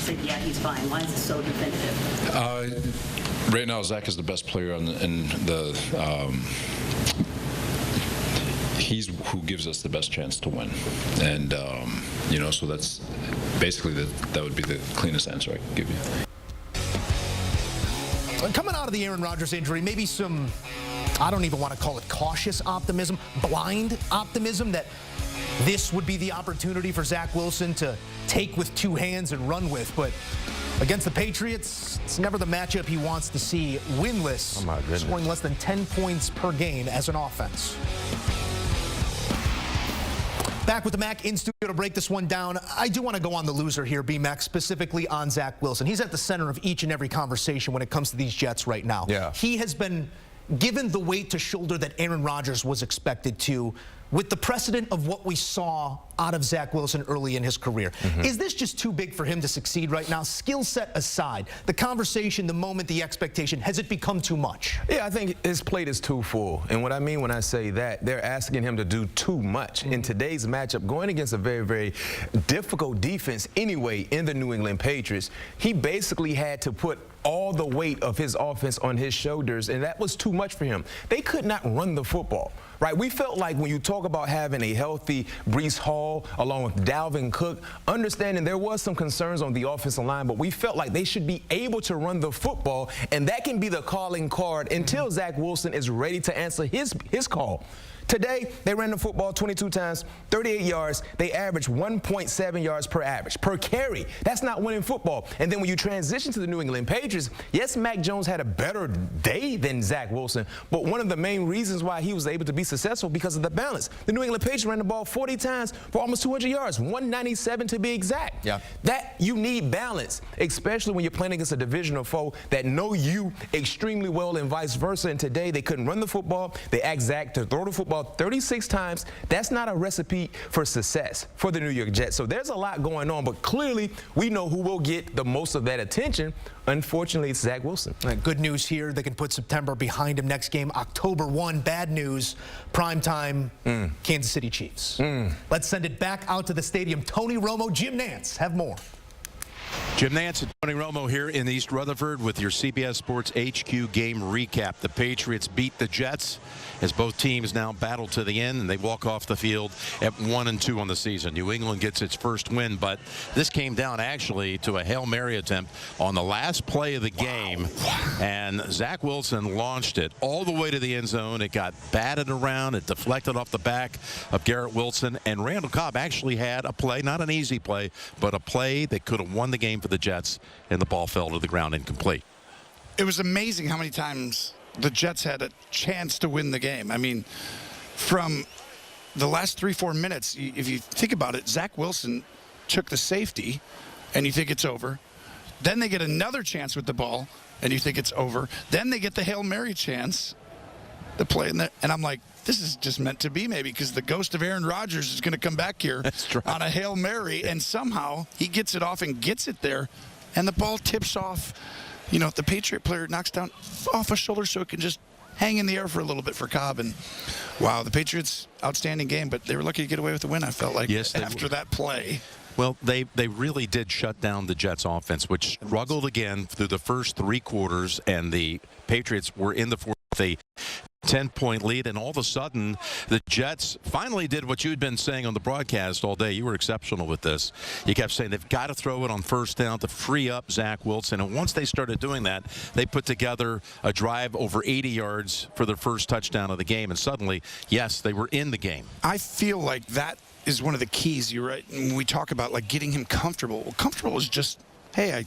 say, yeah, he's fine? Why is it so definitive? Right now, Zach is the best player in the he's who gives us the best chance to win, and so that's basically that would be the cleanest answer I could give you. Coming out of the Aaron Rodgers injury, maybe some, I don't even want to call it cautious optimism, blind optimism that this would be the opportunity for Zach Wilson to take with two hands and run with. But against the Patriots, it's never the matchup he wants to see. Winless, scoring less than 10 points per game as an offense. Back with the Mac in studio to break this one down. I do want to go on the loser here, B-Mac, specifically on Zach Wilson. He's at the center of each and every conversation when it comes to these Jets right now. Yeah. He has been given the weight to shoulder that Aaron Rodgers was expected to, with the precedent of what we saw out of Zach Wilson early in his career. Is this just too big for him to succeed right now? Skill set aside, the conversation, the moment, the expectation, has it become too much? Yeah, I think his plate is too full. And what I mean when I say that, they're asking him to do too much. In today's matchup, going against a very, very difficult defense anyway in the New England Patriots, he basically had to put all the weight of his offense on his shoulders, and that was too much for him. They could not run the football, right? We felt like when you talk about having a healthy Breece Hall along with Dalvin Cook, understanding there was some concerns on the offensive line, but we felt like they should be able to run the football, and that can be the calling card until Zach Wilson is ready to answer his call. Today, they ran the football 22 times, 38 yards. They averaged 1.7 yards per carry. That's not winning football. And then when you transition to the New England Patriots, yes, Mac Jones had a better day than Zach Wilson, but one of the main reasons why he was able to be successful because of the balance. The New England Patriots ran the ball 40 times for almost 200 yards, 197 to be exact. Yeah. That you need balance, especially when you're playing against a divisional foe that know you extremely well and vice versa. And today, they couldn't run the football. They asked Zach to throw the football 36 times. That's not a recipe for success for the New York Jets. So there's a lot going on, but clearly we know who will get the most of that attention. Unfortunately, it's Zach Wilson. Good news here. They can put September behind him. Next game, October 1. Bad news, primetime, Kansas City Chiefs. Let's send it back out to the stadium. Tony Romo, Jim Nantz have more. Jim Nantz and Tony Romo here in East Rutherford with your CBS Sports HQ game recap. The Patriots beat the Jets as both teams now battle to the end, and they walk off the field at 1-2 on the season. New England gets its first win, but this came down actually to a Hail Mary attempt on the last play of the game, and Zach Wilson launched it all the way to the end zone. It got batted around. It deflected off the back of Garrett Wilson, and Randall Cobb actually had a play, not an easy play, but a play that could have won the game for the Jets, and the ball fell to the ground incomplete. It was amazing how many times the Jets had a chance to win the game. I mean, from the last 3-4 minutes, if you think about it, Zach Wilson took the safety, and you think it's over. Then they get another chance with the ball, and you think it's over. Then they get the Hail Mary chance to play in there, and I'm like, this is just meant to be maybe, because the ghost of Aaron Rodgers is going to come back here on a Hail Mary, and somehow he gets it off and gets it there, and the ball tips off. You know, the Patriot player knocks down off a shoulder so it can just hang in the air for a little bit for Cobb. And, wow, the Patriots, outstanding game, but they were lucky to get away with the win, I felt like, after that play. Well, they really did shut down the Jets offense, which struggled again through the first 3 quarters, and the Patriots were in the fourth. They 10-point lead, and all of a sudden the Jets finally did what you had been saying on the broadcast all day. You were exceptional with this. You kept saying they've got to throw it on first down to free up Zach Wilson, and once they started doing that, they put together a drive over 80 yards for their first touchdown of the game, and suddenly, yes, they were in the game. I feel like that is one of the keys. You're right. When we talk about like getting him comfortable, well, comfortable is just, hey,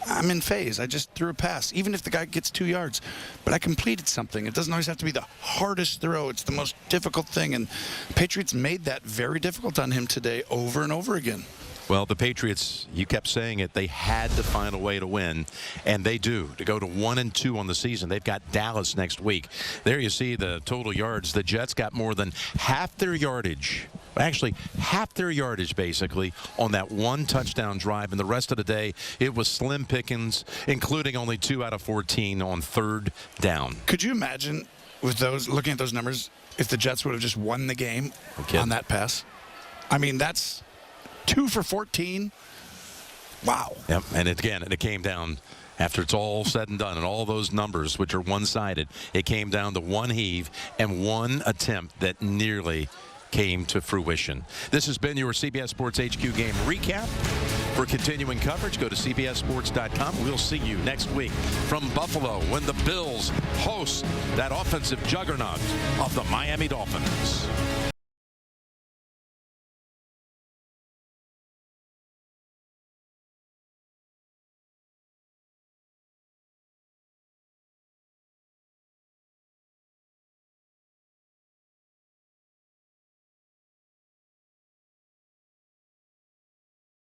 I'm in phase. I just threw a pass, even if the guy gets 2 yards. But I completed something. It doesn't always have to be the hardest throw. It's the most difficult thing. And Patriots made that very difficult on him today over and over again. Well, the Patriots, you kept saying it, they had to find a way to win, and they do, to go to 1-2 on the season. They've got Dallas next week. There you see the total yards. The Jets got more than half their yardage, actually half their yardage basically, on that one touchdown drive, and the rest of the day it was slim pickings, including only 2 out of 14 on third down. Could you imagine, with those, looking at those numbers, if the Jets would have just won the game on that pass? I mean, that's 2 for 14. Wow. Yep. And it came down after it's all said and done, and all those numbers, which are one-sided, it came down to one heave and one attempt that nearly came to fruition. This has been your CBS Sports HQ game recap. For continuing coverage, go to cbssports.com. We'll see you next week from Buffalo when the Bills host that offensive juggernaut of the Miami Dolphins.